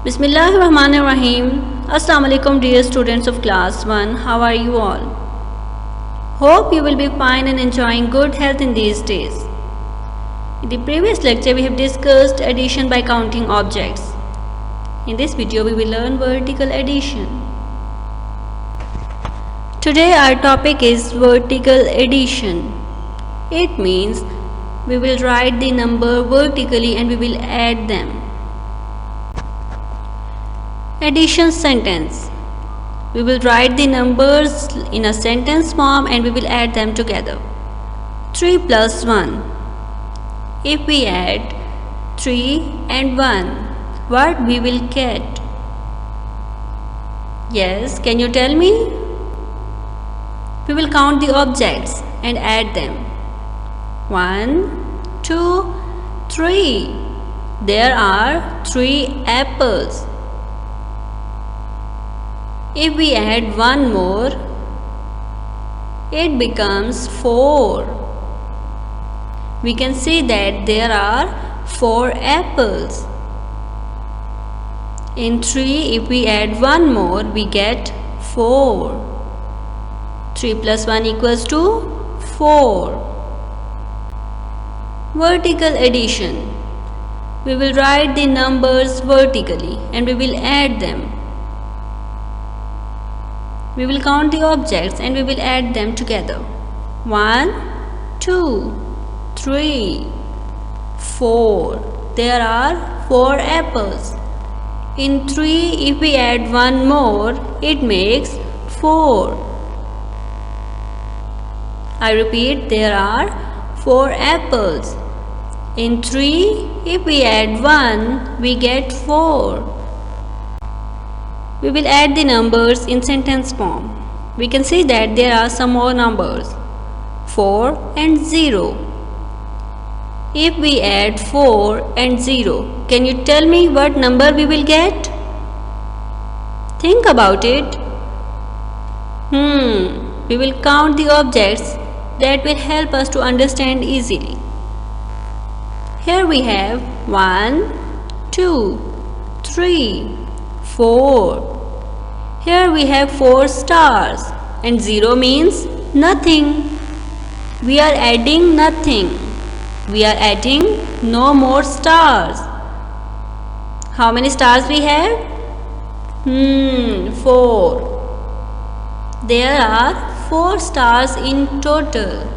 Bismillahirrahmanirrahim. Assalamu alaikum dear students of class 1. How are you all? Hope you will be fine and enjoying good health in these days. In the previous lecture we have discussed addition by counting objects. In this video we will learn vertical addition. Today our topic is vertical addition. It means we will write the number vertically and we will add them. Addition sentence. We will write the numbers in a sentence form and we will add them together. 3 plus 1. If we add 3 and 1, what we will get? Yes, can you tell me? We will count the objects and add them. 1, 2, 3. There are 3 apples. If we add one more, it becomes 4. We can see that there are 4 apples. In 3, if we add one more, we get 4. 3 plus 1 equals to 4. Vertical addition. We will write the numbers vertically and we will add them. We will count the objects and we will add them together. 1, 2, 3, 4. There are 4 apples. In 3, if we add one more, it makes 4. I repeat, there are 4 apples. In 3, if we add 1, we get 4. We will add the numbers in sentence form. We can see that there are some more numbers, 4 and 0. If we add 4 and 0, can you tell me what number we will get? Think about it. We will count the objects that will help us to understand easily. Here we have 1, 2, 3, 4. Here we have 4 stars and 0 means nothing. We are adding nothing. We are adding no more stars. How many stars we have? 4. There are 4 stars in total.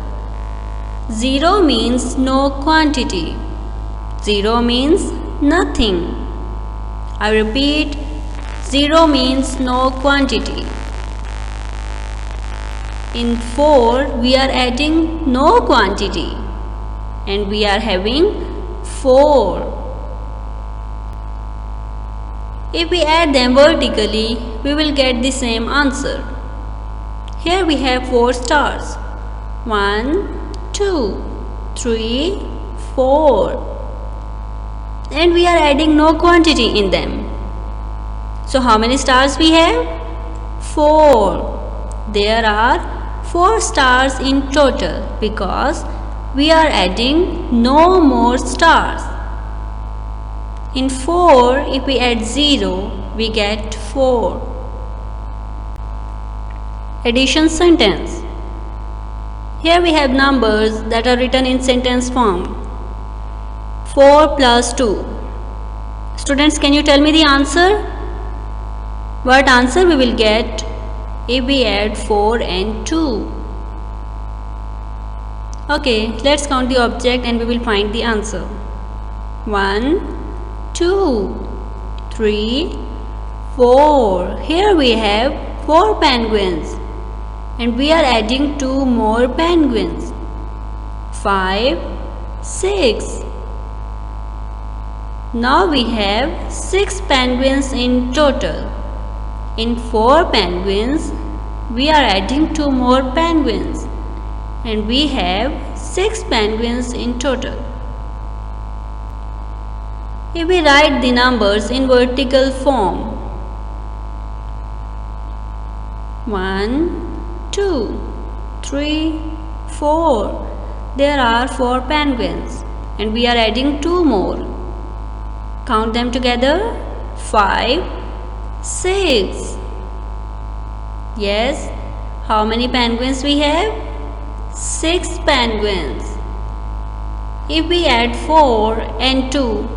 0 means no quantity. 0 means nothing. I repeat, 0 means no quantity. In 4, we are adding no quantity and we are having 4. If we add them vertically, we will get the same answer. Here we have 4 stars. 1, 2, 3, 4. And we are adding no quantity in them. So how many stars we have? 4. There are 4 stars in total because we are adding no more stars. In 4, if we add 0, we get 4. Addition sentence. Here we have numbers that are written in sentence form. 4 plus 2. Students, can you tell me the answer? What answer we will get if we add 4 and 2? Okay, let's count the object and we will find the answer. 1, 2, 3, 4. Here we have 4 penguins and we are adding 2 more penguins. 5, 6. Now we have 6 penguins in total. In 4 penguins, we are adding 2 more penguins and we have 6 penguins in total. If we write the numbers in vertical form, 1, 2, 3, 4. There are 4 penguins and we are adding 2 more. Count them together. 5, 6. Yes. How many penguins we have? 6 penguins. If we add 4 and 2,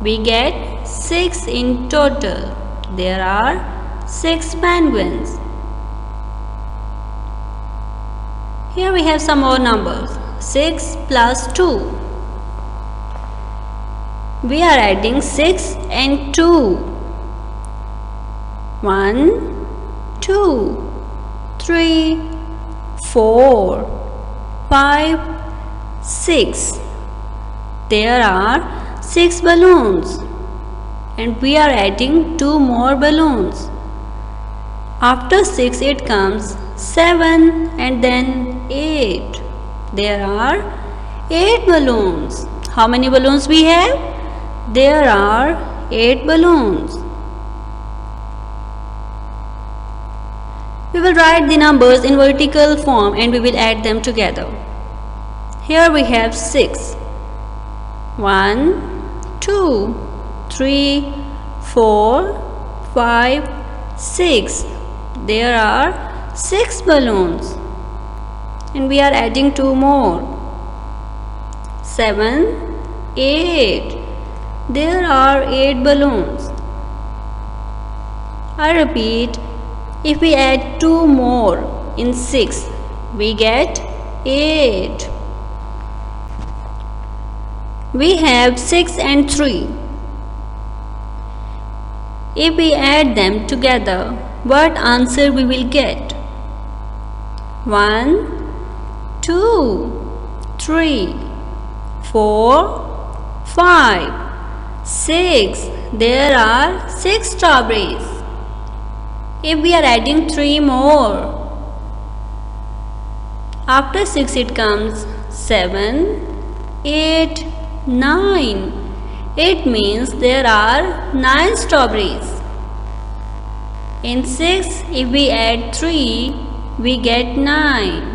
we get 6 in total. There are 6 penguins. Here we have some more numbers. 6 plus 2. We are adding 6 and 2. 1, 2, 3, 4, 5, 6. There are 6 balloons and we are adding 2 more balloons. After 6 it comes 7 and then 8. There are 8 balloons. How many balloons we have? There are 8 balloons. We will write the numbers in vertical form and we will add them together. Here we have 6. 1, 2, 3, 4, 5, 6. There are 6 balloons and we are adding 2 more. 7, 8. There are 8 balloons. I repeat, if we add 2 more in 6, we get 8. We have 6 and 3. If we add them together, what answer we will get? 1, 2, 3, 4, 5, 6. There are 6 strawberries. If we are adding 3 more, after 6 it comes 7, 8, 9. It means there are 9 strawberries. In 6, if we add 3, we get 9.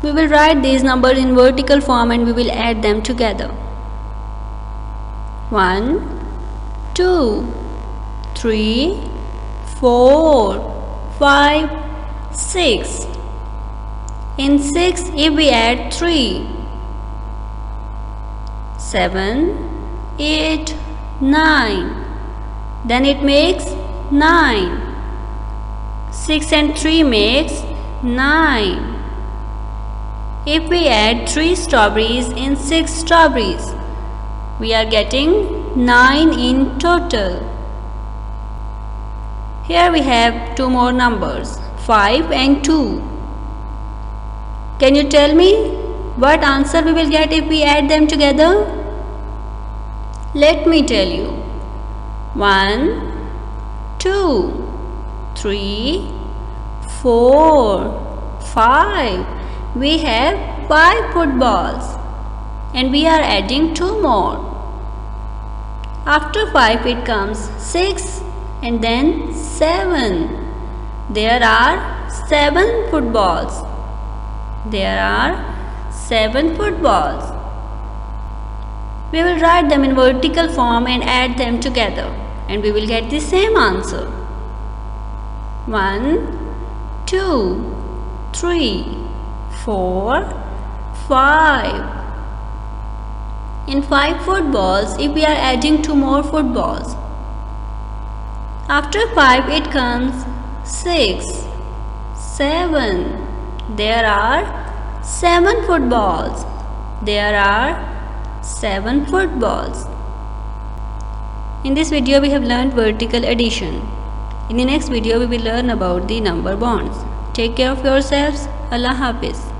We will write these numbers in vertical form and we will add them together. 1, 2, 3, 4, 5, 6. In 6, if we add 3, 7, 8, 9, then it makes 9. 6 and 3 makes 9. If we add 3 strawberries in 6 strawberries, we are getting 9 in total. Here we have 2 more numbers, 5 and 2. Can you tell me what answer we will get if we add them together? Let me tell you. 1, 2, 3, 4, 5. We have 5 footballs and we are adding 2 more. After 5 it comes 6 and then 7. There are 7 footballs. There are 7 footballs. We will write them in vertical form and add them together and we will get the same answer. 1, 2, 3, 4, 5. In 5 footballs, if we are adding 2 more footballs. After 5 it comes 6, 7. There are 7 footballs. There are 7 footballs. In this video we have learned vertical addition. In the next video we will learn about the number bonds. Take care of yourselves. Allah Hafiz.